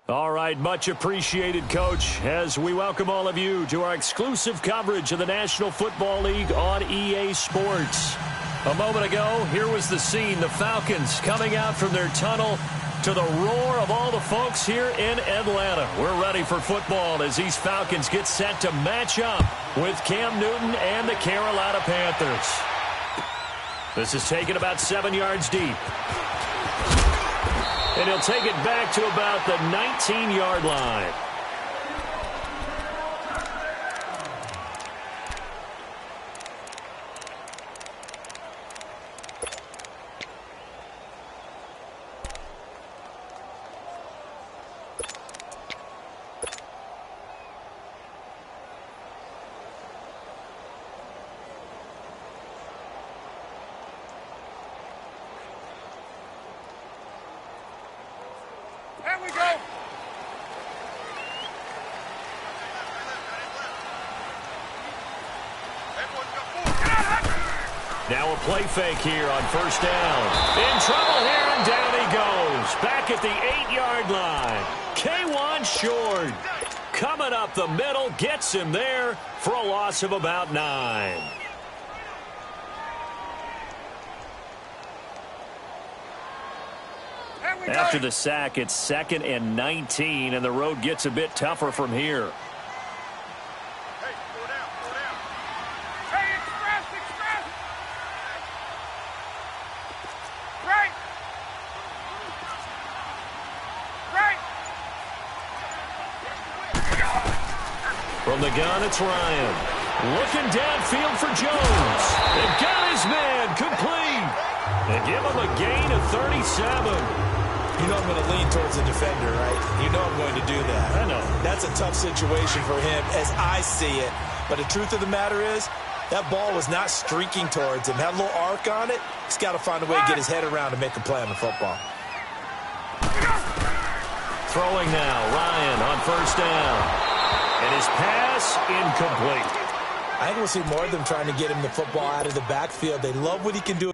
All right, much appreciated, Coach, as we welcome all of you to our exclusive coverage of the National Football League on EA Sports. A moment ago, here was the scene. The Falcons coming out from their tunnel to the roar of all the folks here in Atlanta. We're ready for football as these Falcons get set to match up with Cam Newton and the Carolina Panthers. This is taken about 7 yards deep. And he'll take it back to about the 19-yard line. There we go. Now a play fake here on first down. In trouble here, and down he goes. Back at the 8-yard line. K1 short. Coming up the middle, gets him there for a loss of about 9. After the sack, it's 2nd and 19, and the road gets a bit tougher from here. Hey, go down, go down. Hey, express. Right. From the gun, it's Ryan. Looking downfield for Jones. They've got his man complete. They give him a gain of 37. You know I'm going to lean towards the defender, right? You know I'm going to do that. I know. That's a tough situation for him as I see it. But the truth of the matter is, that ball was not streaking towards him. Had a little arc on it. He's got to find a way to get his head around and make a play on the football. Throwing now, Ryan on first down. And his pass incomplete. I think we'll see more of them trying to get him the football out of the backfield. They love what he can do.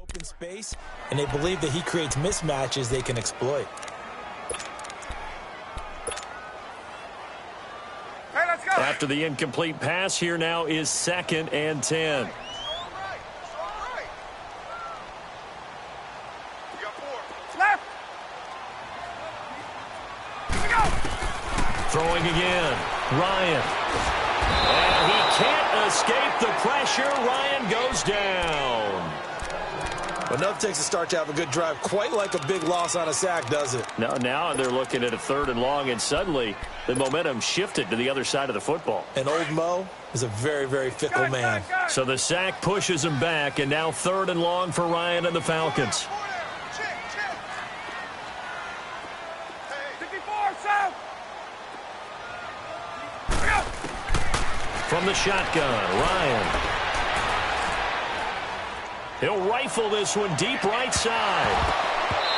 Open space, and they believe that he creates mismatches they can exploit. Hey, let's go. After the incomplete pass, here now is 2nd and 10. Throwing again, Ryan. And he can't escape the pressure. Ryan goes down. But enough takes a start to have a good drive. Quite like a big loss on a sack, does it? Now they're looking at a 3rd and long, and suddenly the momentum shifted to the other side of the football. And old Mo is a very, very fickle man. So the sack pushes him back, and now 3rd and long for Ryan and the Falcons. From the shotgun, Ryan. He'll rifle this one deep right side.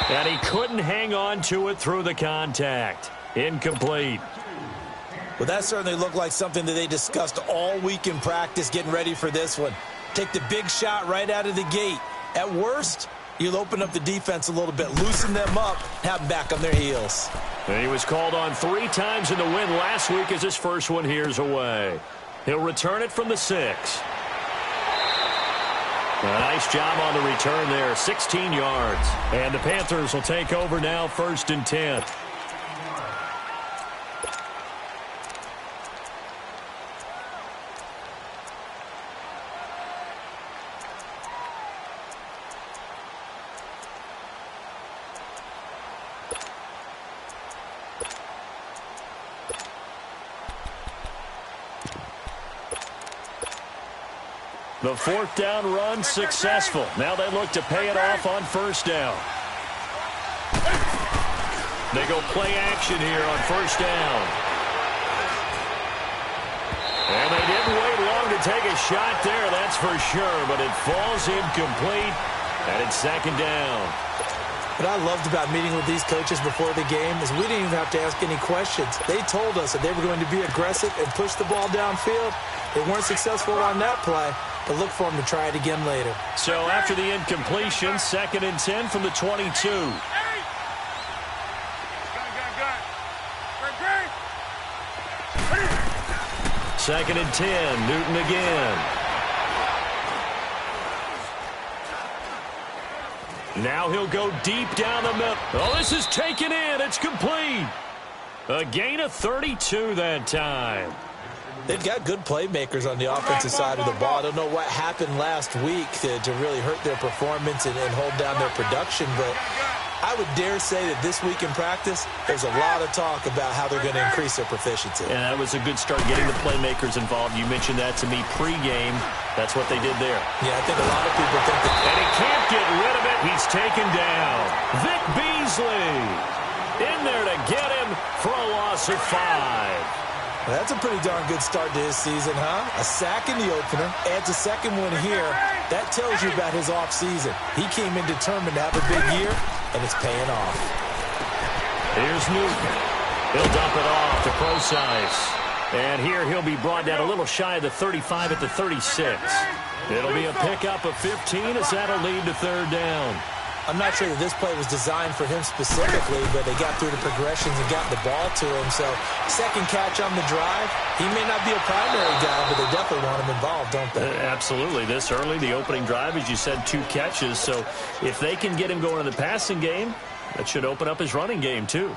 And he couldn't hang on to it through the contact. Incomplete. Well, that certainly looked like something that they discussed all week in practice getting ready for this one. Take the big shot right out of the gate. At worst, you'll open up the defense a little bit, loosen them up, have them back on their heels. And he was called on 3 times in the win last week as his first one here's away. He'll return it from the 6. A nice job on the return there, 16 yards. And the Panthers will take over now, 1st and 10. The fourth down run successful. Now they look to pay it off on first down. They go play action here on first down. And they didn't wait long to take a shot there, that's for sure. But it falls incomplete, and it's second down. What I loved about meeting with these coaches before the game is we didn't even have to ask any questions. They told us that they were going to be aggressive and push the ball downfield. They weren't successful on that play, but look for them to try it again later. So after the incompletion, 2nd and 10 from the 22. Second and 10, Newton again. Now he'll go deep down the middle. Oh, this is taken in. It's complete. A gain of 32 that time. They've got good playmakers on the offensive side of the ball. I don't know what happened last week to really hurt their performance and hold down their production, but I would dare say that this week in practice, there's a lot of talk about how they're going to increase their proficiency. And that was a good start getting the playmakers involved. You mentioned that to me pregame. That's what they did there. Yeah, I think a lot of people think that. And he can't get rid of it. He's taken down. Vic Beasley in there to get him for a loss of 5. Well, that's a pretty darn good start to his season, huh? A sack in the opener, adds a second one here. That tells you about his offseason. He came in determined to have a big year, and it's paying off. Here's Newton. He'll dump it off to Procise. And here he'll be brought down a little shy of the 35 at the 36. It'll be a pickup of 15 as that'll lead to third down. I'm not sure that this play was designed for him specifically, but they got through the progressions and got the ball to him. So, second catch on the drive. He may not be a primary guy, but they definitely want him involved, don't they? Absolutely. This early, the opening drive, as you said, 2 catches. So, if they can get him going in the passing game, that should open up his running game, too.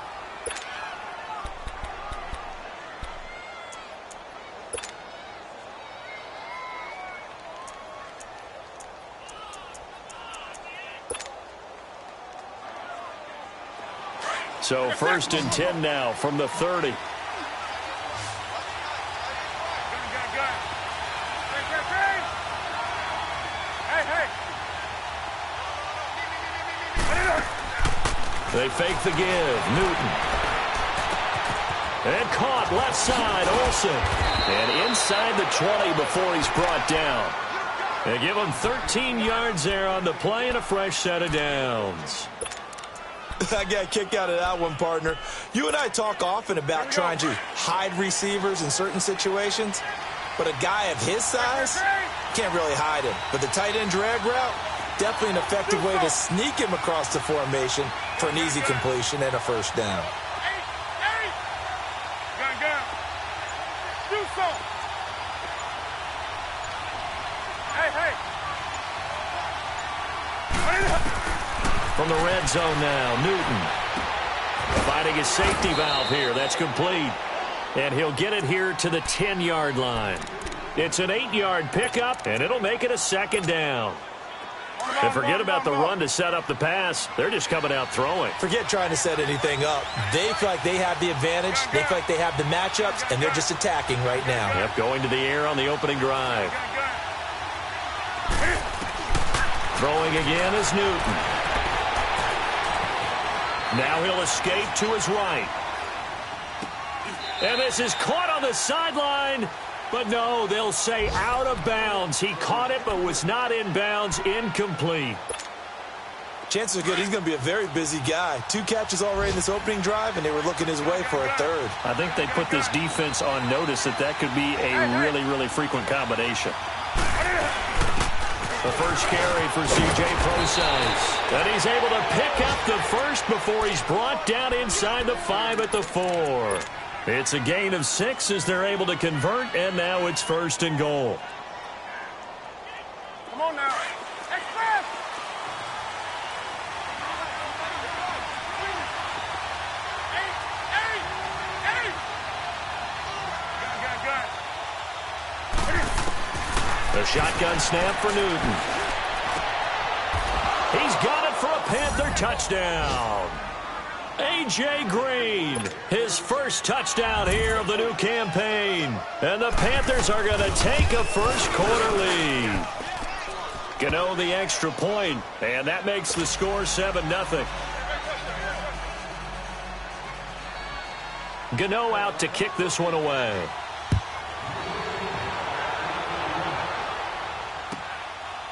So 1st and 10 now from the 30. They fake the give. Newton. And caught left side. Olsen. And inside the 20 before he's brought down. They give him 13 yards there on the play and a fresh set of downs. I got a kick out of that one, partner. You and I talk often about trying to hide receivers in certain situations, but a guy of his size can't really hide him. But the tight end drag route, definitely an effective way to sneak him across the formation for an easy completion and a first down. From the red zone now, Newton finding his safety valve here. That's complete. And he'll get it here to the 10-yard line. It's an 8-yard pickup, and it'll make it a second down. And forget about the run to set up the pass. They're just coming out throwing. Forget trying to set anything up. They feel like they have the advantage. They feel like they have the matchups, and they're just attacking right now. Yep, going to the air on the opening drive. Throwing again is Newton. Now he'll escape to his right. And this is caught on the sideline. But no, they'll say out of bounds. He caught it but was not in bounds. Incomplete. Chances are good he's going to be a very busy guy. 2 catches already in this opening drive, and they were looking his way for a third. I think they put this defense on notice that could be a really, really frequent combination. The first carry for C.J. Procise. And he's able to pick up the first before he's brought down inside the 5 at the 4. It's a gain of 6 as they're able to convert, and now it's 1st and goal. Come on now. Express! The shotgun snap for Newton. He's got it for a Panther touchdown. A.J. Green, his first touchdown here of the new campaign. And the Panthers are going to take a first quarter lead. Gano the extra point, and that makes the score 7-0. Gano out to kick this one away.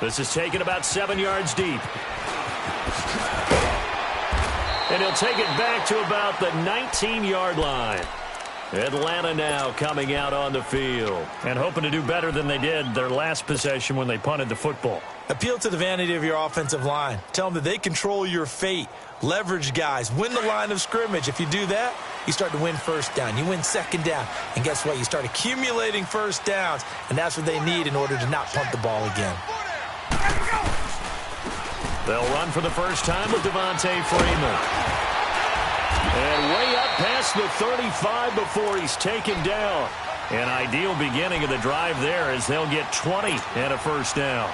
This is taken about 7 yards deep. And he'll take it back to about the 19-yard line. Atlanta now coming out on the field and hoping to do better than they did their last possession when they punted the football. Appeal to the vanity of your offensive line. Tell them that they control your fate. Leverage guys. Win the line of scrimmage. If you do that, you start to win first down. You win second down. And guess what? You start accumulating first downs. And that's what they need in order to not punt the ball again. They'll run for the first time with Devontae Freeman. And way up past the 35 before he's taken down. An ideal beginning of the drive there as they'll get 20 and a first down.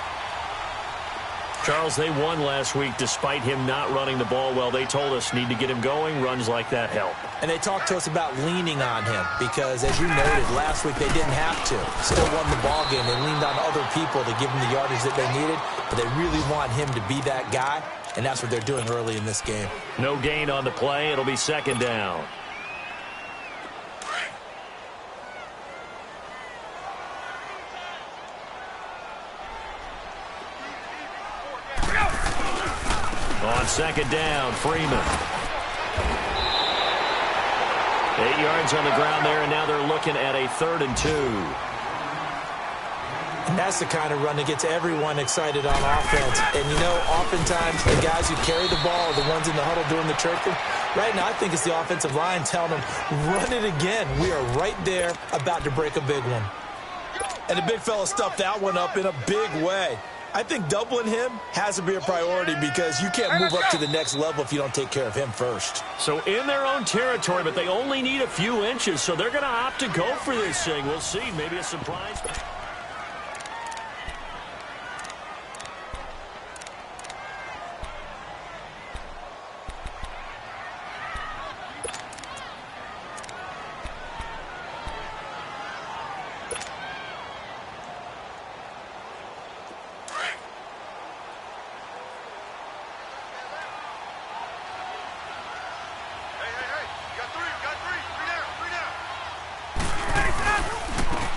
Charles, they won last week despite him not running the ball well. They told us need to get him going. Runs like that help. And they talked to us about leaning on him because, as you noted, last week they didn't have to. Still won the ball game. They leaned on other people to give them the yardage that they needed, but they really want him to be that guy, and that's what they're doing early in this game. No gain on the play. It'll be second down. On second down, Freeman. 8 yards on the ground there, and now they're looking at a 3rd and 2. And that's the kind of run that gets everyone excited on offense. And, you know, oftentimes the guys who carry the ball are the ones in the huddle doing the chirping. Right now, I think it's the offensive line telling them, run it again. We are right there about to break a big one. And the big fella stuffed that one up in a big way. I think doubling him has to be a priority because you can't move up to the next level if you don't take care of him first. So in their own territory, but they only need a few inches, so they're going to opt to go for this thing. We'll see. Maybe a surprise.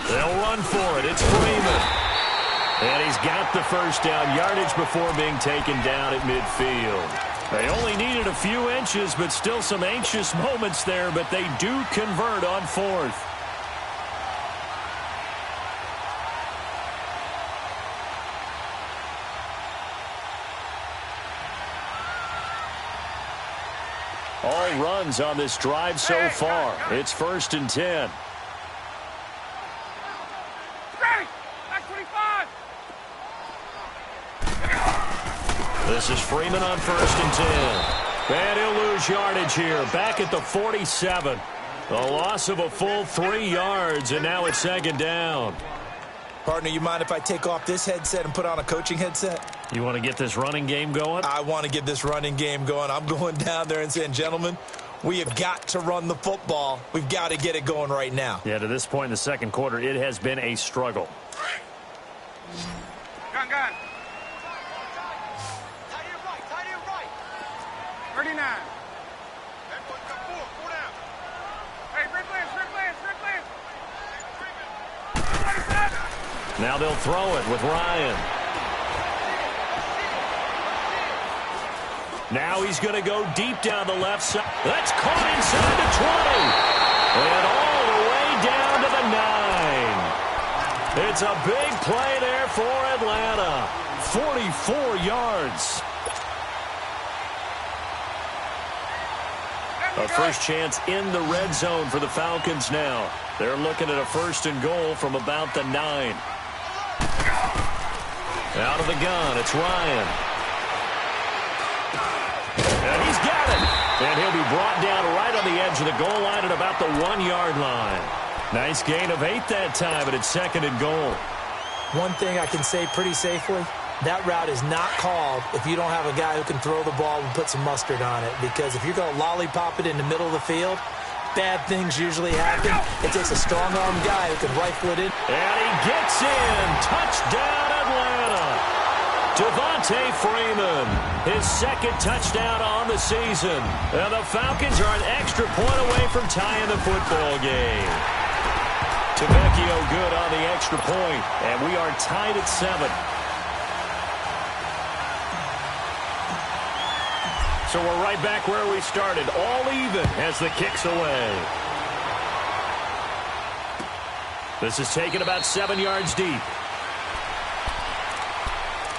They'll run for it. It's Freeman. And he's got the first down yardage before being taken down at midfield. They only needed a few inches, but still some anxious moments there, but they do convert on 4th. All runs on this drive so far. It's 1st and 10. This is Freeman on 1st and 10. And he'll lose yardage here. Back at the 47. A loss of a full 3 yards, and now it's 2nd down. Partner, you mind if I take off this headset and put on a coaching headset? You want to get this running game going? I want to get this running game going. I'm going down there and saying, gentlemen, we have got to run the football. We've got to get it going right now. Yeah, to this point in the second quarter, it has been a struggle. Gun. Tight end right. 39. That one's got 4 down. Hey, Rick Lance. Now they'll throw it with Ryan. Now he's going to go deep down the left side. That's caught inside the 20. And all the way down to the 9. It's a big play there for Atlanta. 44 yards. A first chance in the red zone for the Falcons now. They're looking at a 1st and goal from about the 9. Out of the gun, it's Ryan. And he's got it. And he'll be brought down right on the edge of the goal line at about the 1-yard line. Nice gain of 8 that time, but it's 2nd and goal. One thing I can say pretty safely, that route is not called if you don't have a guy who can throw the ball and put some mustard on it. Because if you're going to lollipop it in the middle of the field, bad things usually happen. It takes a strong-armed guy who can rifle it in. And he gets in. Touchdown, Atlanta. Devontae Freeman, his second touchdown on the season. And the Falcons are an extra point away from tying the football game. Tavecchio good on the extra point, and we are tied at 7. So we're right back where we started, all even as the kick's away. This is taken about 7 yards deep.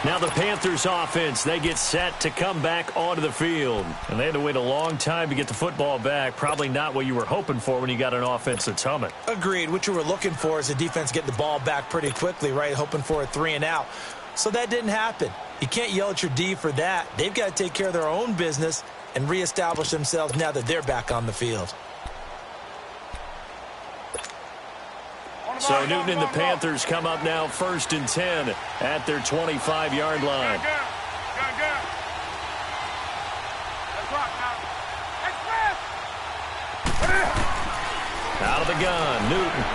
Now the Panthers offense, they get set to come back onto the field. And they had to wait a long time to get the football back. Probably not what you were hoping for when you got an offense that's humming. Agreed. What you were looking for is the defense getting the ball back pretty quickly, right? Hoping for a 3 and out. So that didn't happen. You can't yell at your D for that. They've got to take care of their own business and reestablish themselves now that they're back on the field. So Newton and the Panthers come up now 1st and 10 at their 25-yard line. Out of the gun, Newton.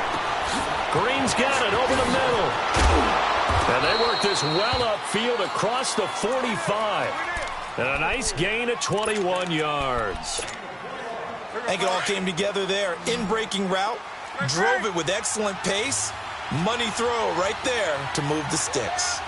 Green's got it over the middle. And they work this well upfield across the 45. And a nice gain of 21 yards. I think it all came together there. In-breaking route. Drove it with excellent pace. Money throw right there to move the sticks.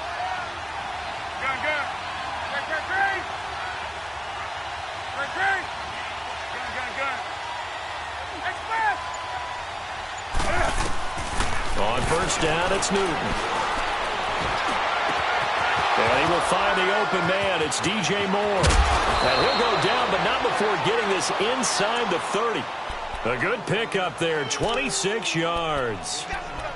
On first down, it's Newton. And he will find the open man. It's DJ Moore. And he'll go down, but not before getting this inside the 30. A good pickup there, 26 yards.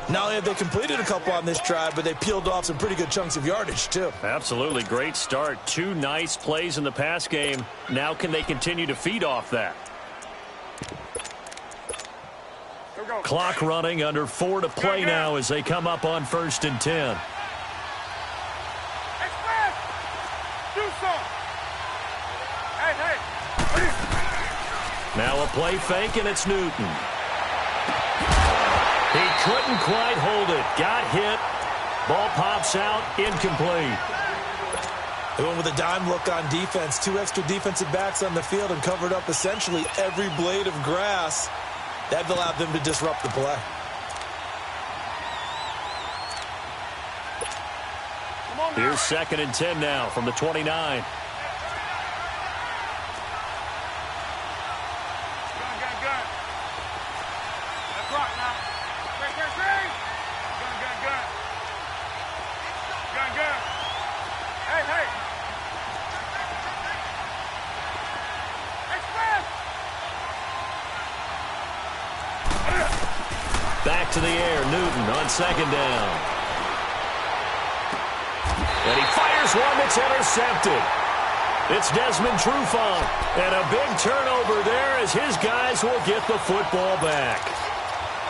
Not only have they completed a couple on this drive, but they peeled off some pretty good chunks of yardage, too. Absolutely great start. 2 nice plays in the pass game. Now can they continue to feed off that? Clock running, under 4 to play now as they come up on 1st and 10. Now a play fake, and it's Newton. He couldn't quite hold it. Got hit. Ball pops out. Incomplete. They went with a dime look on defense. 2 extra defensive backs on the field and covered up essentially every blade of grass. That allowed them to disrupt the play. Here's 2nd and 10 now from the 29. Back to the air, Newton on 2nd down. And he fires one that's intercepted. It's Desmond Trufant. And a big turnover there as his guys will get the football back.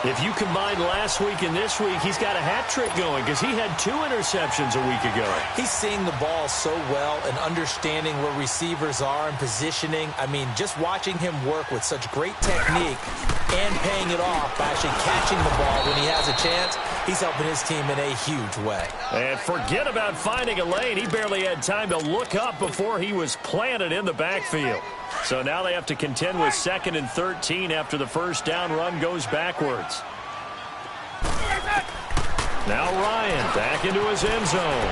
If you combine last week and this week, he's got a hat trick going because he had 2 interceptions a week ago. He's seeing the ball so well and understanding where receivers are and positioning. I mean, just watching him work with such great technique and paying it off by actually catching the ball when he has a chance, he's helping his team in a huge way. And forget about finding a lane. He barely had time to look up before he was planted in the backfield. So now they have to contend with 2nd and 13 after the first down run goes backwards. Now Ryan back into his end zone.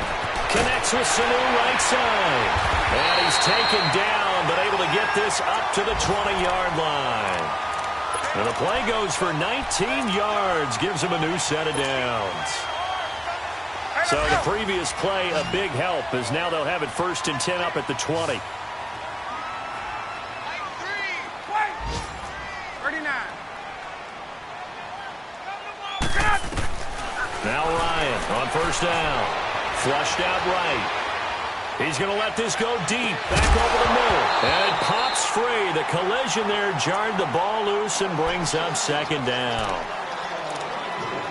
Connects with Sanu right side. And he's taken down, but able to get this up to the 20-yard line. And the play goes for 19 yards. Gives him a new set of downs. So the previous play, a big help, as now they'll have it 1st and 10 up at the 20. Now Ryan on first down. Flushed out right. He's going to let this go deep. Back over the middle. And it pops free. The collision there jarred the ball loose and brings up 2nd down.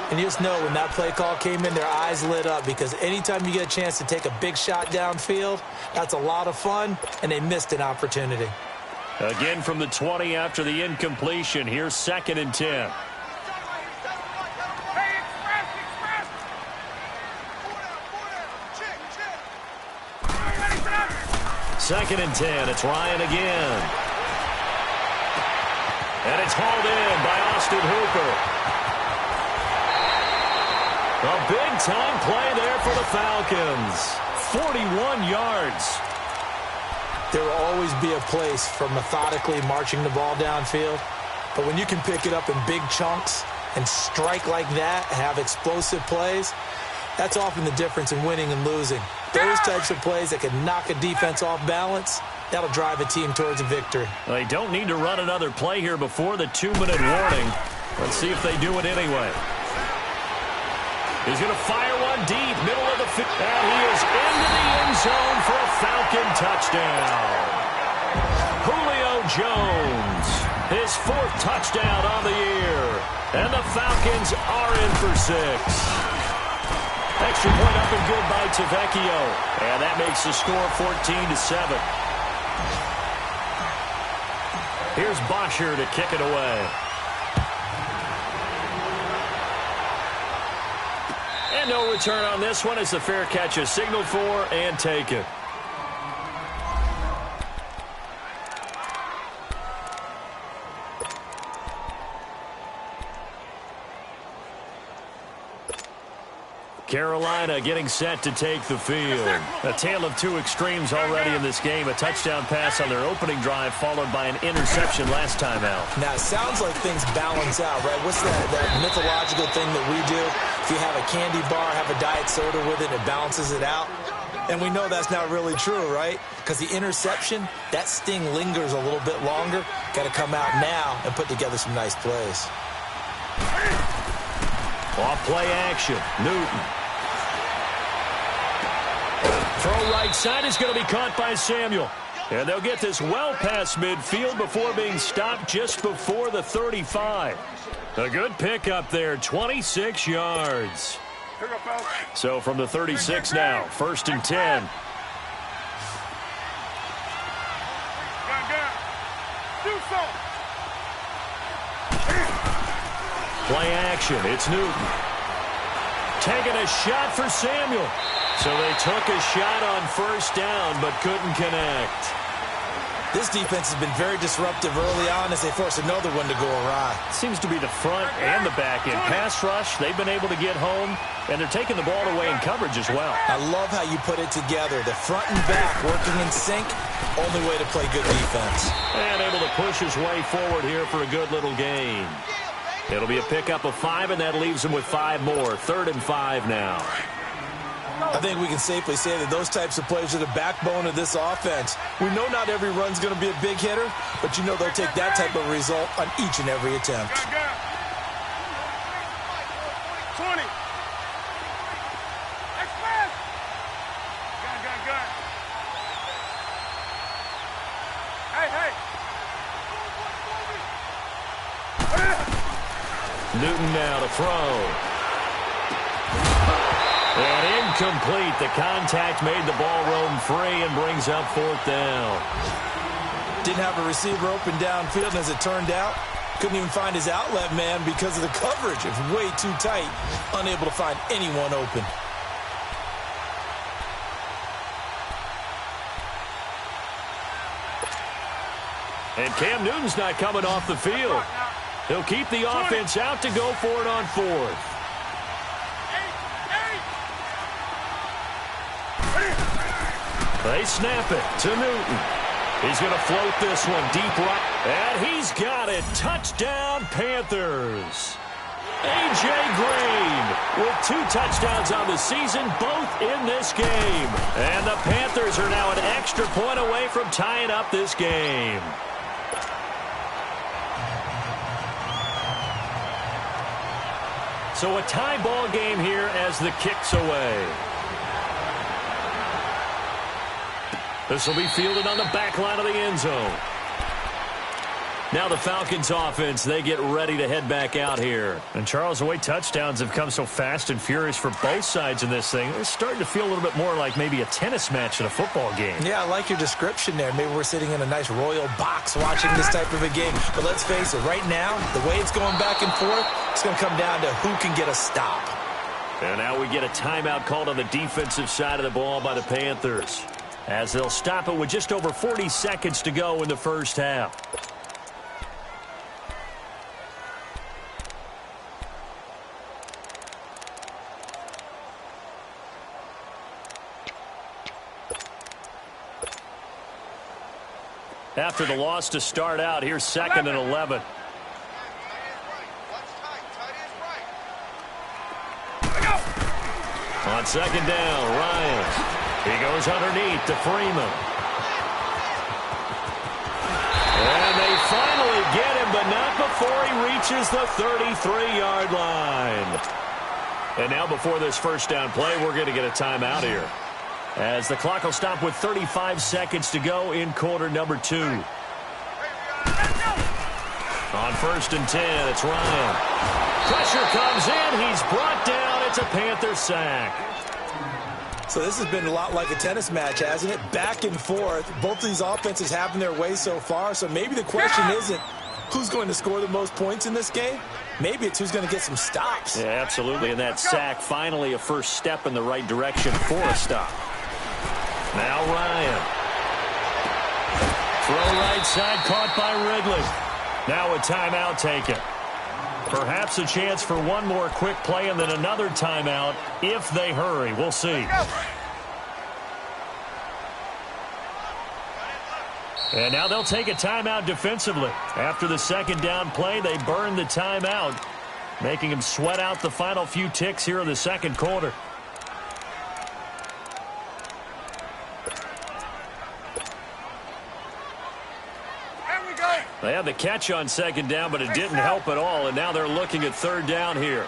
And you just know when that play call came in, their eyes lit up because anytime you get a chance to take a big shot downfield, that's a lot of fun, and they missed an opportunity. Again from the 20 after the incompletion. Here's 2nd and 10. 2nd and 10. It's Ryan again. And it's hauled in by Austin Hooper. A big-time play there for the Falcons. 41 yards. There will always be a place for methodically marching the ball downfield. But when you can pick it up in big chunks and strike like that, have explosive plays, that's often the difference in winning and losing. Those types of plays that can knock a defense off balance, that'll drive a team towards a victory. They don't need to run another play here before the 2-minute warning. Let's see if they do it anyway. He's going to fire one deep, middle of the field. And he is into the end zone for a Falcon touchdown. Julio Jones, his 4th touchdown on the year. And the Falcons are in for 6. Extra point up and good by Tavecchio. And that makes the score 14-7. Here's Bosher to kick it away. And no return on this one as the fair catch is signaled for and taken. Carolina getting set to take the field. A tale of two extremes already in this game. A touchdown pass on their opening drive followed by an interception last time out. Now, it sounds like things balance out, right? What's that mythological thing that we do? If you have a candy bar, have a diet soda with it, it balances it out. And we know that's not really true, right? Because the interception, that sting lingers a little bit longer. Got to come out now and put together some nice plays. Off play action. Newton. Throw right side is going to be caught by Samuel. And they'll get this well past midfield before being stopped just before the 35. A good pickup there, 26 yards. So from the 36 now, 1st and 10. Play action, it's Newton. Taking a shot for Samuel. So they took a shot on 1st down, but couldn't connect. This defense has been very disruptive early on as they force another one to go awry. Seems to be the front and the back end. Pass rush, they've been able to get home, and they're taking the ball away in coverage as well. I love how you put it together. The front and back working in sync, only way to play good defense. And able to push his way forward here for a good little gain. It'll be a pickup of 5, and that leaves them with 5 more. 3rd and 5 now. I think we can safely say that those types of plays are the backbone of this offense. We know not every run's going to be a big hitter, but you know they'll take that type of result on each and every attempt. 20. Newton now to throw. And incomplete. The contact made the ball roam free and brings up 4th down. Didn't have a receiver open downfield, and as it turned out, couldn't even find his outlet man because of the coverage. It was way too tight. Unable to find anyone open. And Cam Newton's not coming off the field. He'll keep the offense out to go for it on 4th. They snap it to Newton. He's going to float this one deep right. And he's got it. Touchdown, Panthers. A.J. Green with 2 touchdowns on the season, both in this game. And the Panthers are now an extra point away from tying up this game. So a tie ball game here as the kick's away. This will be fielded on the back line of the end zone. Now the Falcons offense, they get ready to head back out here. And Charles, the way touchdowns have come so fast and furious for both sides in this thing, it's starting to feel a little bit more like maybe a tennis match in a football game. Yeah, I like your description there. Maybe we're sitting in a nice royal box watching this type of a game. But let's face it, right now, the way it's going back and forth, it's going to come down to who can get a stop. And now we get a timeout called on the defensive side of the ball by the Panthers. as they'll stop it with just over 40 seconds to go in the first half. After the loss to start out, here's 2nd and 11. On 2nd down, Ryan. He goes underneath to Freeman. And they finally get him, but not before he reaches the 33-yard line. And now before this first down play, we're going to get a timeout here, as the clock will stop with 35 seconds to go in quarter number 2. On 1st and 10, it's Ryan. Pressure comes in. He's brought down. It's a Panther sack. So this has been a lot like a tennis match, hasn't it? Back and forth. Both of these offenses having their way so far. So maybe the question isn't who's going to score the most points in this game. Maybe it's who's going to get some stops. Yeah, absolutely. And that sack, finally a first step in the right direction for a stop. Now Ryan. Throw right side, caught by Ridley. Now a timeout taken. Perhaps a chance for one more quick play and then another timeout if they hurry. We'll see. And now they'll take a timeout defensively. After the second down play, they burn the timeout, making them sweat out the final few ticks here in the second quarter. They had the catch on second down, but it didn't help at all, and now they're looking at third down here.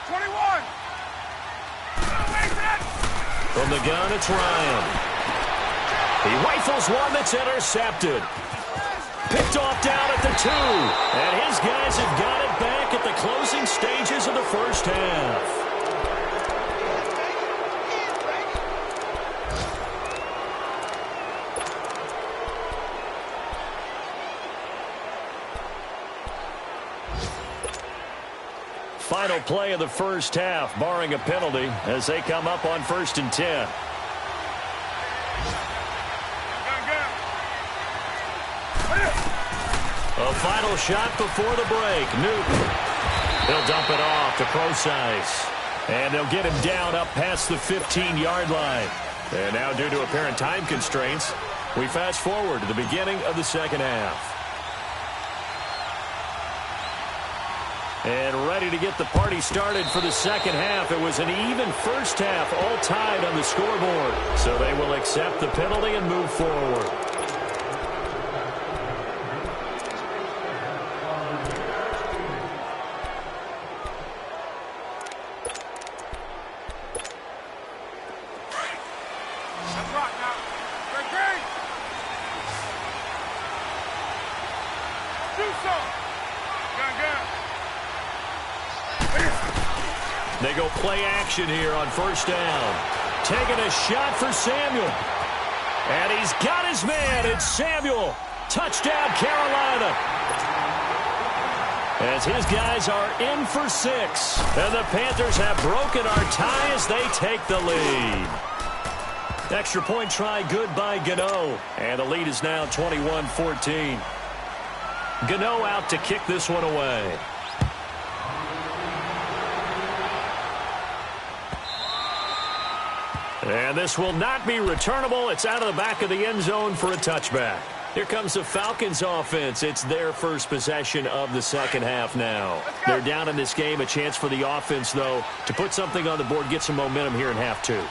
21. From the gun, it's Ryan. He rifles one that's intercepted. Picked off down at the 2, and his guys have got it back at the closing stages of the first half. Final play of the first half, barring a penalty, as they come up on 1st and 10. A final shot before the break. Newton. He'll dump it off to Procise. And they'll get him down up past the 15-yard line. And now, due to apparent time constraints, we fast forward to the beginning of the second half. And ready to get the party started for the second half. It was an even first half, all tied on the scoreboard. So they will accept the penalty and move forward. They go play action here on first down. Taking a shot for Samuel. And he's got his man. It's Samuel. Touchdown, Carolina. As his guys are in for 6. And the Panthers have broken our tie as they take the lead. Extra point try good by Gano. And the lead is now 21-14. Gano out to kick this one away. And this will not be returnable. It's out of the back of the end zone for a touchback. Here comes the Falcons offense. It's their first possession of the second half now. They're down in this game. A chance for the offense, though, to put something on the board, get some momentum here in half 2.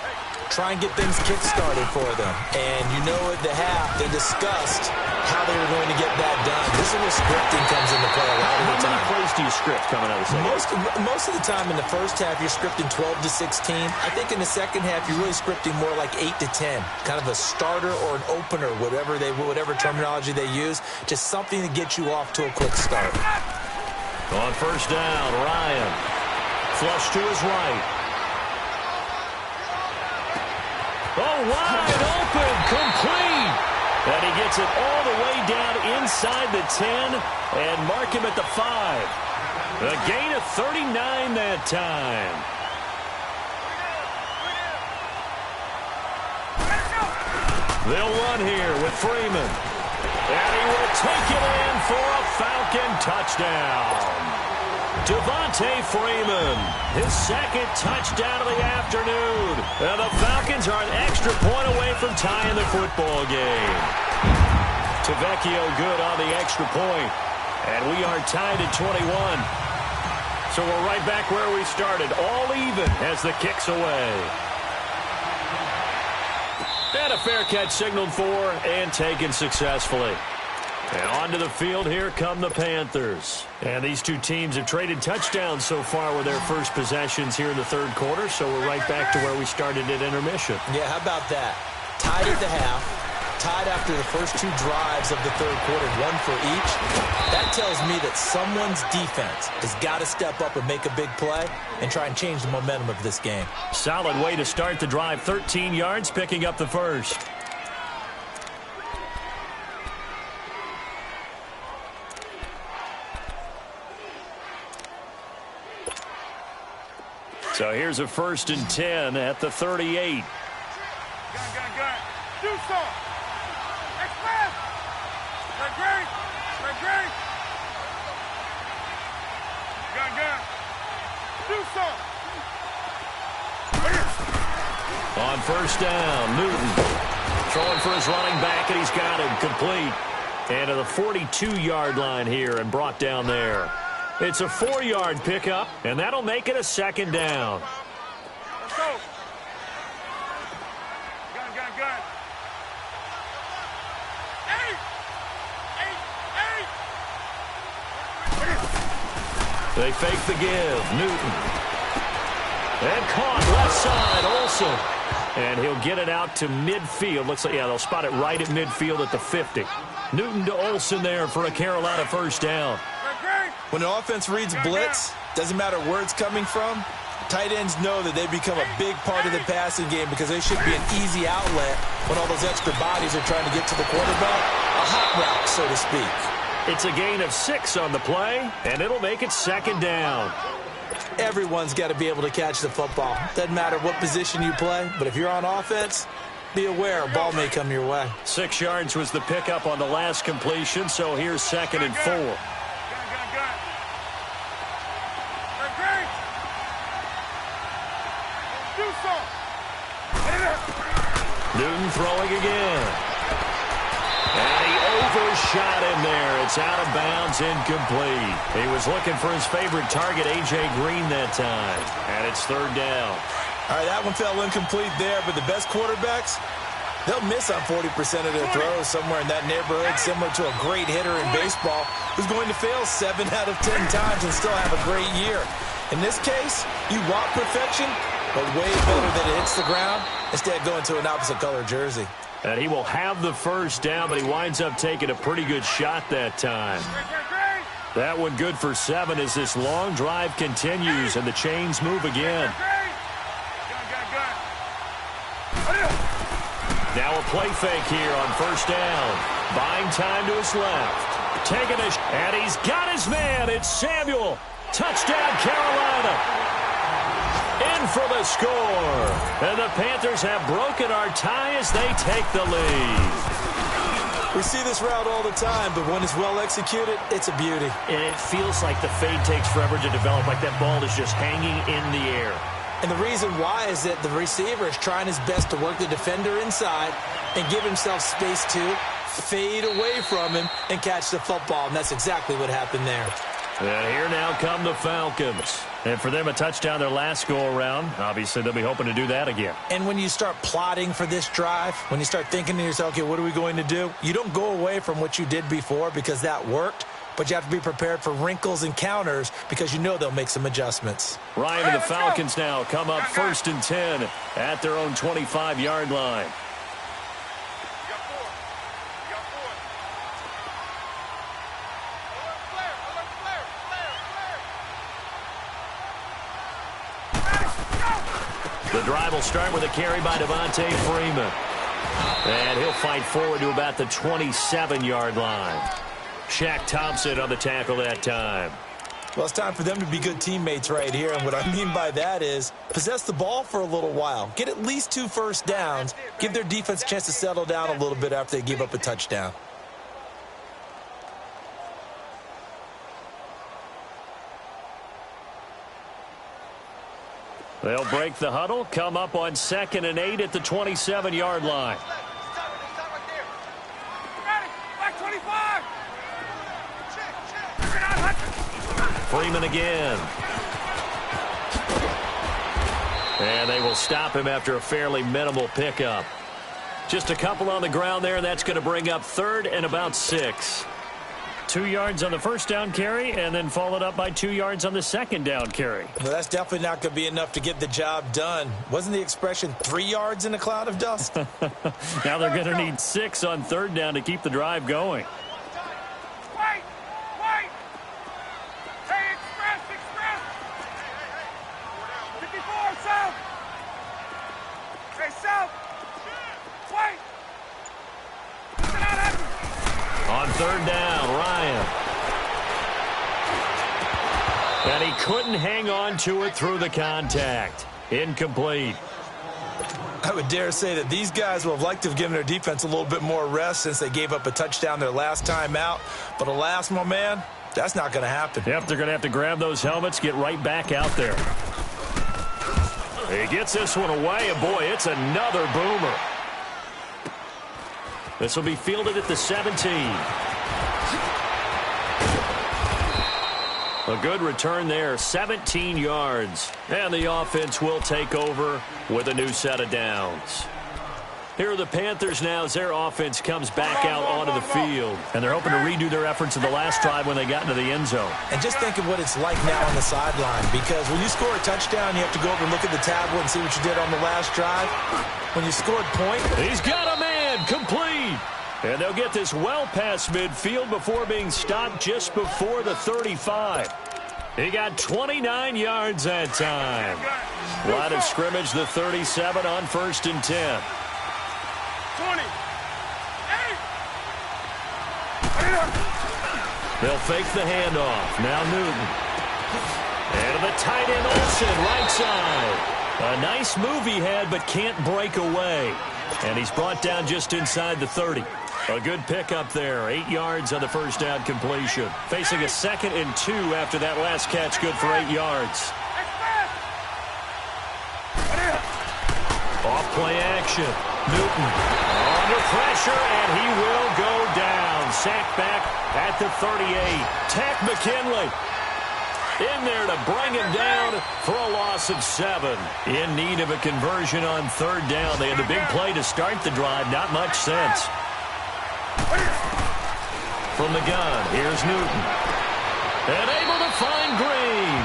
Try and get things kick-started for them. And you know at the half, they discussed how they were going to get that done. This is where scripting comes into play a lot of the time. How many plays do you script coming out of the second? Most of the time in the first half, you're scripting 12 to 16. I think in the second half, you're really scripting more like 8 to 10. Kind of a starter or an opener, whatever terminology they use. Just something to get you off to a quick start. On first down, Ryan. Flush to his right. Oh, wide open, complete. And he gets it all the way down inside the 10 and mark him at the 5. A gain of 39 that time. They'll run here with Freeman. And he will take it in for a Falcon touchdown. Devontae Freeman, his second touchdown of the afternoon. And the Falcons are an extra point away from tying the football game. Tavecchio good on the extra point. And we are tied at 21. So we're right back where we started, all even as the kick's away. And a fair catch signaled for and taken successfully. And onto the field, here come the Panthers. And these two teams have traded touchdowns so far with their first possessions here in the third quarter, so we're right back to where we started at intermission. Yeah, how about that? Tied at the half, tied after the first two drives of the third quarter, one for each. That tells me that someone's defense has got to step up and make a big play and try and change the momentum of this game. Solid way to start the drive, 13 yards, picking up the first. So here's a 1st and 10 at the 38. Gun. Do something. Express. Great. Gun. Do something. On 1st down, Newton throwing for his running back, and he's got him complete. And to the 42-yard line here and brought down there. It's a 4-yard pickup, and that'll make it a 2nd down. Let's go. Gun. Eight. They fake the give. Newton. And caught left side, Olsen. And he'll get it out to midfield. Looks like, yeah, they'll spot it right at midfield at the 50. Newton to Olsen there for a Carolina 1st down. When an offense reads blitz, doesn't matter where it's coming from, tight ends know that they become a big part of the passing game because they should be an easy outlet when all those extra bodies are trying to get to the quarterback. A hot route, so to speak. It's a gain of 6 on the play, and it'll make it 2nd down. Everyone's got to be able to catch the football. Doesn't matter what position you play, but if you're on offense, be aware a ball may come your way. 6 yards was the pickup on the last completion, so here's 2nd and 4. Newton throwing again. And he overshot him there. It's out of bounds, incomplete. He was looking for his favorite target, A.J. Green, that time. And it's 3rd down. All right, that one fell incomplete there, but the best quarterbacks, they'll miss on 40% of their throws somewhere in that neighborhood, similar to a great hitter in baseball who's going to fail 7 out of 10 times and still have a great year. In this case, you want perfection, but way better that it hits the ground instead of going to an opposite color jersey. And he will have the 1st down, but he winds up taking a pretty good shot that time. That one good for 7 as this long drive continues and the chains move again. Now a play fake here on 1st down. Buying time to his left. Taking a and he's got his man. It's Samuel. Touchdown, Carolina. In for the score. And the Panthers have broken our tie as they take the lead. We see this route all the time, but when it's well executed, it's a beauty. And it feels like the fade takes forever to develop, like that ball is just hanging in the air. And the reason why is that the receiver is trying his best to work the defender inside and give himself space to fade away from him and catch the football. And that's exactly what happened there. And here now come the Falcons. And for them, a touchdown their last go-around. Obviously, they'll be hoping to do that again. And when you start plotting for this drive, when you start thinking to yourself, okay, what are we going to do? You don't go away from what you did before because that worked. But you have to be prepared for wrinkles and counters because you know they'll make some adjustments. Ryan and the Falcons now come up 1st and 10 at their own 25-yard line. The drive will start with a carry by Devontae Freeman. And he'll fight forward to about the 27-yard line. Shaq Thompson on the tackle that time. Well, it's time for them to be good teammates right here, and what I mean by that is possess the ball for a little while, get at least 2 first downs, give their defense a chance to settle down a little bit after they give up a touchdown. They'll break the huddle, come up on 2nd and 8 at the 27-yard line. Freeman again. And they will stop him after a fairly minimal pickup. Just a couple on the ground there, and that's going to bring up 3rd and about 6. 2 yards on the first down carry, and then followed up by 2 yards on the second down carry. Well, that's definitely not going to be enough to get the job done. Wasn't the expression 3 yards in a cloud of dust? Now they're going to need 6 on 3rd down to keep the drive going. Wait! Hey, express! 54, south! Hey, south! Wait! On 3rd down, Ryan. And he couldn't hang on to it through the contact. Incomplete. I would dare say that these guys will have liked to have given their defense a little bit more rest since they gave up a touchdown their last time out. But alas, my man, that's not going to happen. Yep, they're going to have to grab those helmets, get right back out there. He gets this one away, and boy, it's another boomer. This will be fielded at the 17. A good return there, 17 yards. And the offense will take over with a new set of downs. Here are the Panthers now as their offense comes back out onto the field. And they're hoping to redo their efforts of the last drive when they got into the end zone. And just think of what it's like now on the sideline, because when you score a touchdown, you have to go over and look at the tablet and see what you did on the last drive. When you scored point, he's got a man complete. And they'll get this well past midfield before being stopped just before the 35. He got 29 yards that time. Line of scrimmage, the 37 on 1st and 10. 20. They'll fake the handoff. Now Newton. And the tight end Olsen, right side. A nice move he had, but can't break away. And he's brought down just inside the 30. A good pickup there. 8 yards on the first down completion. Facing a 2nd and 2 after that last catch, good for 8 yards. Off play action. Newton under pressure, and he will go down. Sacked back at the 38. Tack McKinley in there to bring him down for a loss of 7. In need of a conversion on 3rd down. They had the big play to start the drive. Not much sense. From the gun, here's Newton. And able to find Green.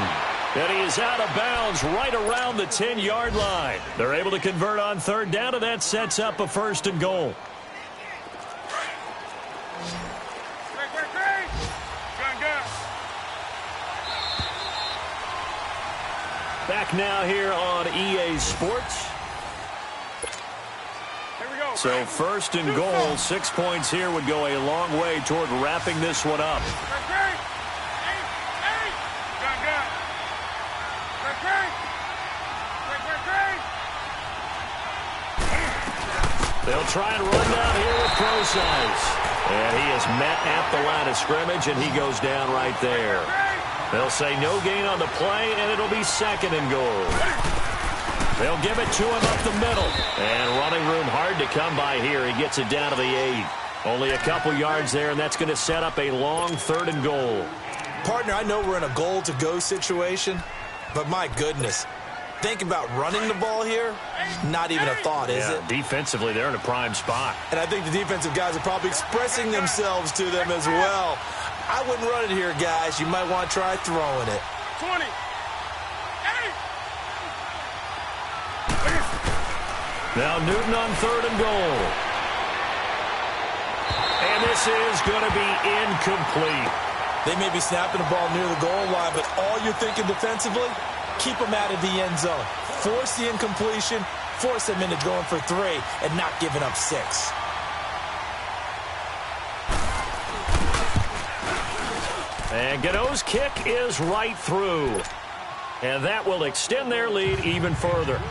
And he is out of bounds right around the 10-yard line. They're able to convert on 3rd down, and that sets up a 1st and goal. Back now here on EA Sports. So 1st and goal, 6 points here would go a long way toward wrapping this one up. They'll try and run down here with Procise. And he is met at the line of scrimmage, and he goes down right there. They'll say no gain on the play, and it'll be 2nd and goal. They'll give it to him up the middle. And running room hard to come by here. He gets it down to the 8. Only a couple yards there, and that's going to set up a long 3rd and goal. Partner, I know we're in a goal-to-go situation, but my goodness, think about running the ball here. Not even a thought, is it? Defensively, they're in a prime spot. And I think the defensive guys are probably expressing themselves to them as well. I wouldn't run it here, guys. You might want to try throwing it. 20. Now Newton on 3rd and goal. And this is going to be incomplete. They may be snapping the ball near the goal line, but all you're thinking defensively, keep them out of the end zone. Force the incompletion, force them into going for 3, and not giving up 6. And Gano's kick is right through. And that will extend their lead even further.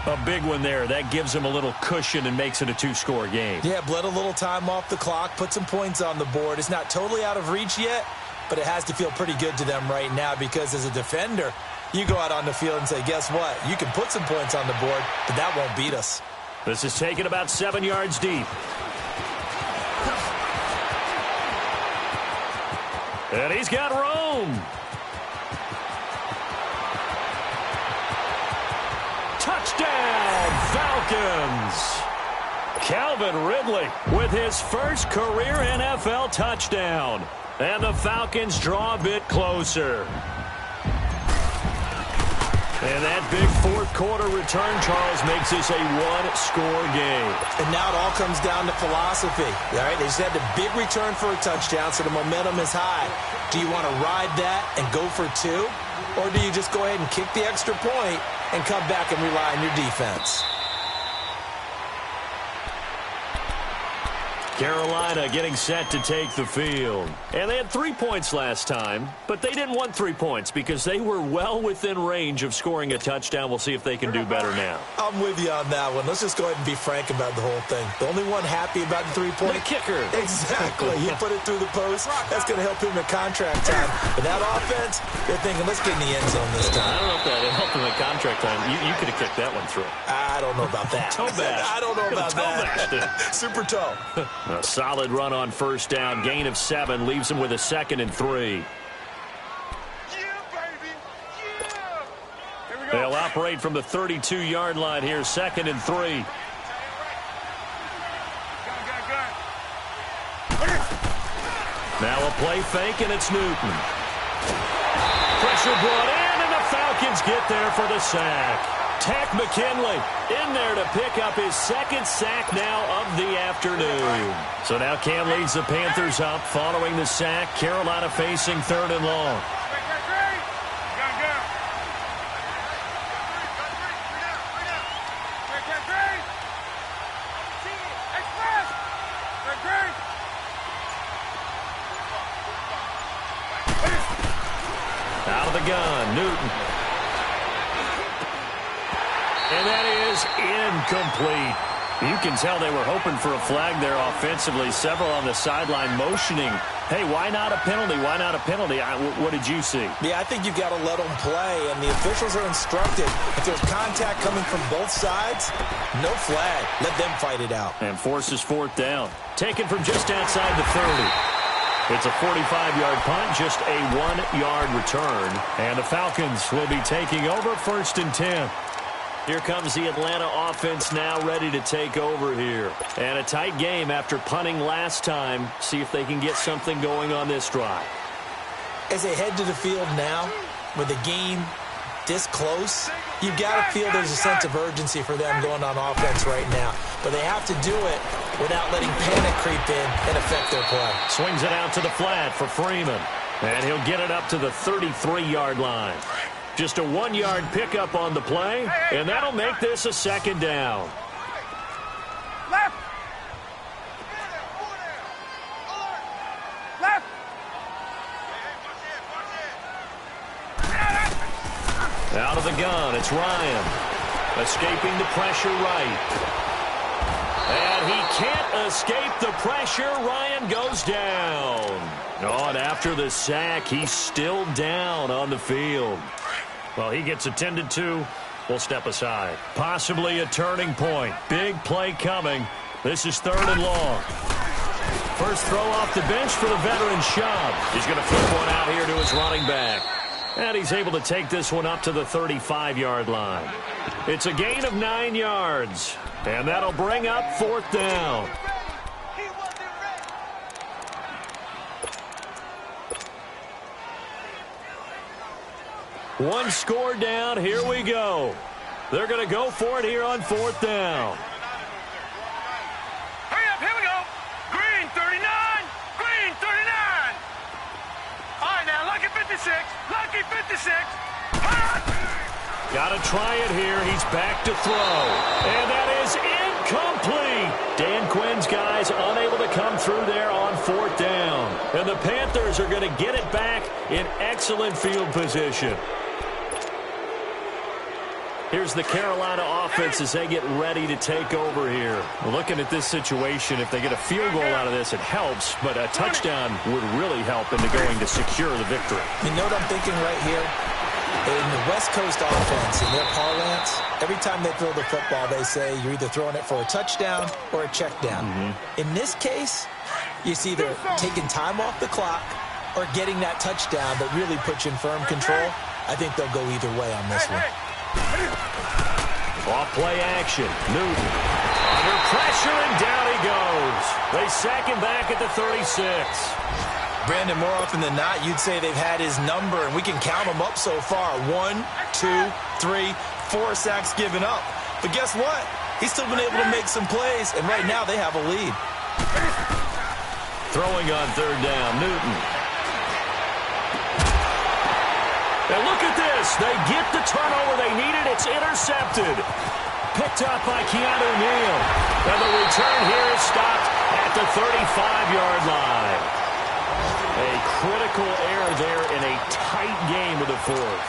A big one there. That gives them a little cushion and makes it a two-score game. Yeah, bled a little time off the clock, put some points on the board. It's not totally out of reach yet, but it has to feel pretty good to them right now because as a defender, you go out on the field and say, guess what? You can put some points on the board, but that won't beat us. This is taken about 7 yards deep. And he's got room. Touchdown, Falcons. Calvin Ridley with his first career NFL touchdown. And the Falcons draw a bit closer. And that big fourth-quarter return, Charles, makes this a one-score game. And now it all comes down to philosophy. All right, they just had the big return for a touchdown, so the momentum is high. Do you want to ride that and go for two? Or do you just go ahead and kick the extra point and come back and rely on your defense? Carolina getting set to take the field. And they had 3 points last time, but they didn't want 3 points because they were well within range of scoring a touchdown. We'll see if they can do better now. I'm with you on that one. Let's just go ahead and be frank about the whole thing. The only one happy about the three-point the kicker. Exactly. He put it through the post. That's going to help him in contract time. But that offense, they're thinking, let's get in the end zone this time. I don't know if that helped him in contract time. You could have kicked that one through. I don't know about that. Toe bash. I don't know about that. Super toe. A solid run on first down. Gain of 7 leaves him with a 2nd and 3. Yeah, baby. Yeah. Here we go. They'll operate from the 32-yard line here. 2nd and 3. Gun. Now a play fake, and it's Newton. Pressure brought in, and the Falcons get there for the sack. Tack McKinley in there to pick up his 2nd sack now of the afternoon. So now Cam leads the Panthers up following the sack. Carolina facing 3rd and long. Out of the gun, Newton. And that is incomplete. You can tell they were hoping for a flag there offensively. Several on the sideline motioning. Hey, why not a penalty? Why not a penalty? What did you see? Yeah, I think you've got to let them play, and the officials are instructed. If there's contact coming from both sides, no flag. Let them fight it out. And forces 4th down. Taken from just outside the 30. It's a 45-yard punt, just a 1-yard return. And the Falcons will be taking over 1st and 10. Here comes the Atlanta offense now ready to take over here. And a tight game after punting last time. See if they can get something going on this drive. As they head to the field now, with the game this close, you've got to feel there's a sense of urgency for them going on offense right now. But they have to do it without letting panic creep in and affect their play. Swings it out to the flat for Freeman. And he'll get it up to the 33-yard line. Just a 1-yard pickup on the play, and that'll make this a 2nd down. Left. Left. Out of the gun, it's Ryan. Escaping the pressure right. And he can't escape the pressure. Ryan goes down. Oh, and after the sack, he's still down on the field. Well, he gets attended to. We'll step aside. Possibly a turning point. Big play coming. This is 3rd and long. First throw off the bench for the veteran Schubb. He's going to flip one out here to his running back. And he's able to take this one up to the 35-yard line. It's a gain of 9 yards. And that'll bring up 4th down. One score down. Here we go. They're going to go for it here on 4th down. Hurry up, here we go. Green 39. Green 39. All right, now, lucky 56. Lucky 56. Got to try it here. He's back to throw. And that is incomplete. Dan Quinn's guys unable to come through there on 4th down. And the Panthers are going to get it back in excellent field position. Here's the Carolina offense as they get ready to take over here. Looking at this situation, if they get a field goal out of this, it helps, but a touchdown would really help into going to secure the victory. You know what I'm thinking right here? In the West Coast offense, in their parlance, every time they throw the football, they say you're either throwing it for a touchdown or a check down. In this case, it's either taking time off the clock or getting that touchdown that really puts you in firm control. I think they'll go either way on this one. Off play action. Newton under pressure, and down he goes. They sack him back at the 36. Brandon, more often than not, you'd say they've had his number, and we can count them up so far. 1, 2, 3, 4 sacks given up. But guess what? He's still been able to make some plays, and right now they have a lead. Throwing on third down, Newton. And look at this. They get the turnover they needed. It's intercepted. Picked up by Keanu Neal. And the return here is stopped at the 35-yard line. A critical error there in a tight game of the fourth.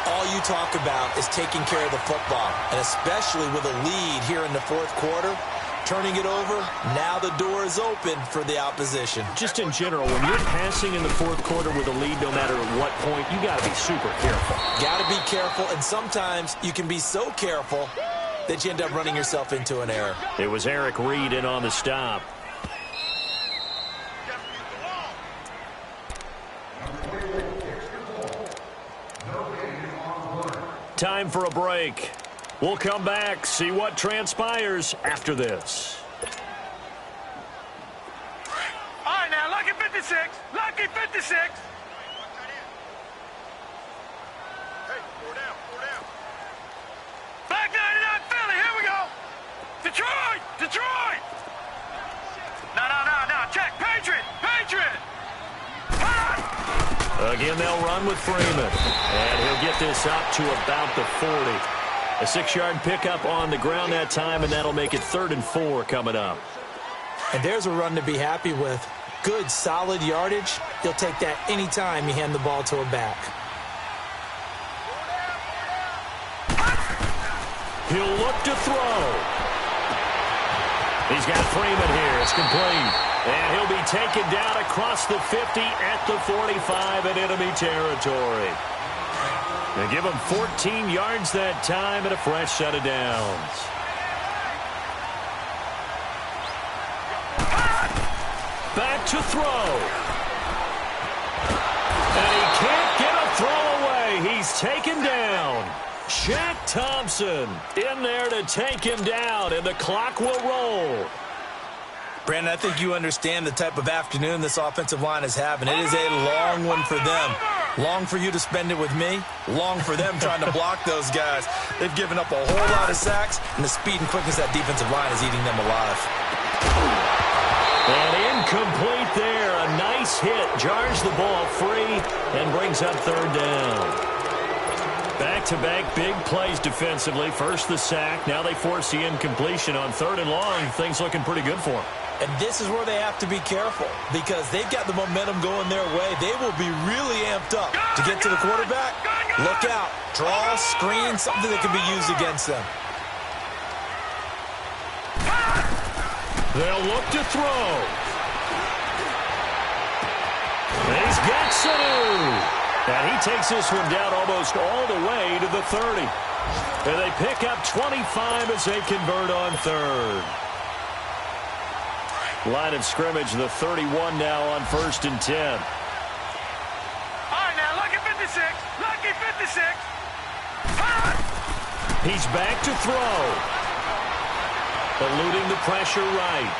All you talk about is taking care of the football, and especially with a lead here in the fourth quarter. Turning it over, now the door is open for the opposition. Just in general, when you're passing in the fourth quarter with a lead, no matter at what point, you got to be super careful. Got to be careful, and sometimes you can be so careful that you end up running yourself into an error. It was Eric Reed in on the stop. Time for a break. We'll come back, see what transpires after this. All right, now, lucky 56. Lucky 56. Hey, 4 down, 4 down. Back 99 Philly, here we go. Detroit, Detroit. No, check. Patriot, Patriot. Again, they'll run with Freeman. And he'll get this up to about the 40. A 6-yard pickup on the ground that time, and that'll make it 3rd and 4 coming up. And there's a run to be happy with. Good, solid yardage. You'll take that anytime you hand the ball to a back. He'll look to throw. He's got Freeman here. It's complete. And he'll be taken down across the 50 at the 45 in enemy territory. They give him 14 yards that time and a fresh set of downs. Back to throw. And he can't get a throw away. He's taken down. Shaq Thompson in there to take him down, and the clock will roll. Brandon, I think you understand the type of afternoon this offensive line is having. It is a long one for them. Long for you to spend it with me. Long for them trying to block those guys. They've given up a whole lot of sacks, and the speed and quickness of that defensive line is eating them alive. And incomplete there. A nice hit. Jars the ball free and brings up third down. Back-to-back big plays defensively. First the sack. Now they force the incompletion on 3rd and long. Things looking pretty good for them. And this is where they have to be careful because they've got the momentum going their way. They will be really amped up to get to the quarterback. Look out. Draw, screen, something that can be used against them. They'll look to throw. He's got Sanu. And he takes this one down almost all the way to the 30. And they pick up 25 as they convert on 3rd. Line of scrimmage, the 31 now on 1st and 10. All right, now, lucky 56. Lucky 56. He's back to throw. Eluding the pressure right.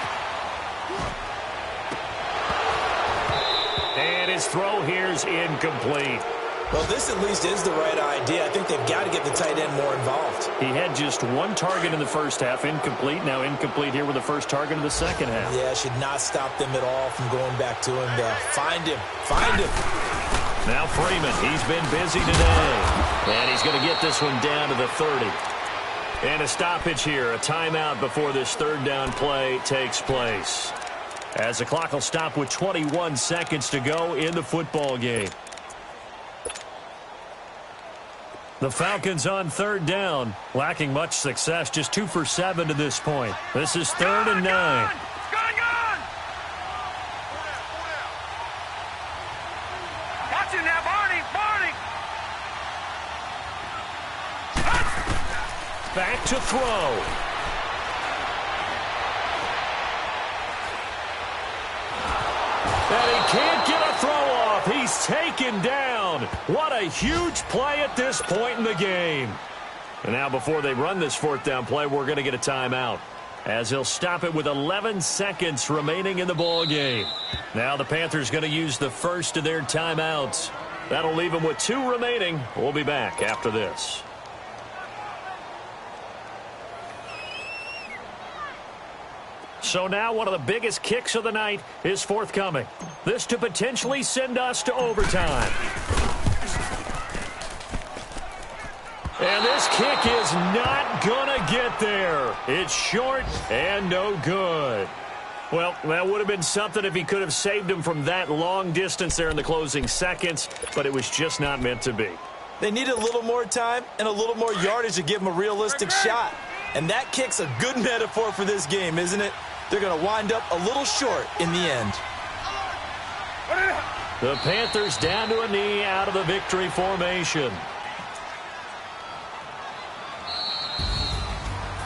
And his throw here's incomplete. Well, this at least is the right idea. I think they've got to get the tight end more involved. He had just one target in the first half, incomplete. Now incomplete here with the first target in the second half. Yeah, should not stop them at all from going back to him to find him. Find him. Now Freeman, he's been busy today. And he's going to get this one down to the 30. And a stoppage here, a timeout before this 3rd down play takes place. as the clock will stop with 21 seconds to go in the football game. The Falcons on third down, lacking much success, just 2 for 7 to this point. This is 3rd and 9. Watch it now, Barney. Back to throw. And he can't get a throw off. He's taken down. What a huge play at this point in the game. And now before they run this 4th down play, we're going to get a timeout, as he'll stop it with 11 seconds remaining in the ball game. Now the Panthers going to use the first of their timeouts. That'll leave them with 2 remaining. We'll be back after this. So now one of the biggest kicks of the night is forthcoming. This to potentially send us to overtime. And this kick is not going to get there. It's short and no good. Well, that would have been something if he could have saved him from that long distance there in the closing seconds, but it was just not meant to be. They needed a little more time and a little more yardage to give him a realistic shot. And that kick's a good metaphor for this game, isn't it? They're going to wind up a little short in the end. The Panthers down to a knee out of the victory formation.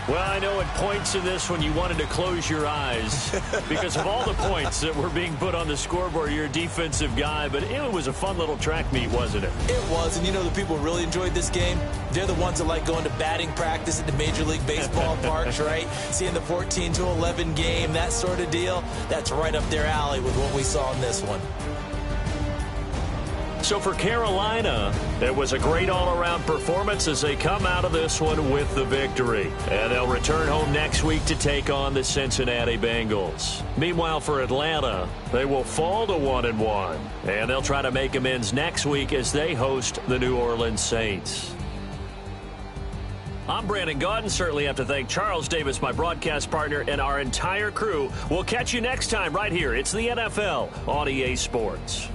Well, I know at points in this one you wanted to close your eyes because of all the points that were being put on the scoreboard. You're a defensive guy, but it was a fun little track meet, wasn't it? It was, and you know the people who really enjoyed this game? They're the ones that like going to batting practice at the Major League Baseball parks, right? Seeing the 14-11 game, that sort of deal. That's right up their alley with what we saw in this one. So for Carolina, it was a great all-around performance as they come out of this one with the victory. And they'll return home next week to take on the Cincinnati Bengals. Meanwhile, for Atlanta, they will fall to 1-1. And they'll try to make amends next week as they host the New Orleans Saints. I'm Brandon Gaudin. Certainly have to thank Charles Davis, my broadcast partner, and our entire crew. We'll catch you next time right here. It's the NFL on EA Sports.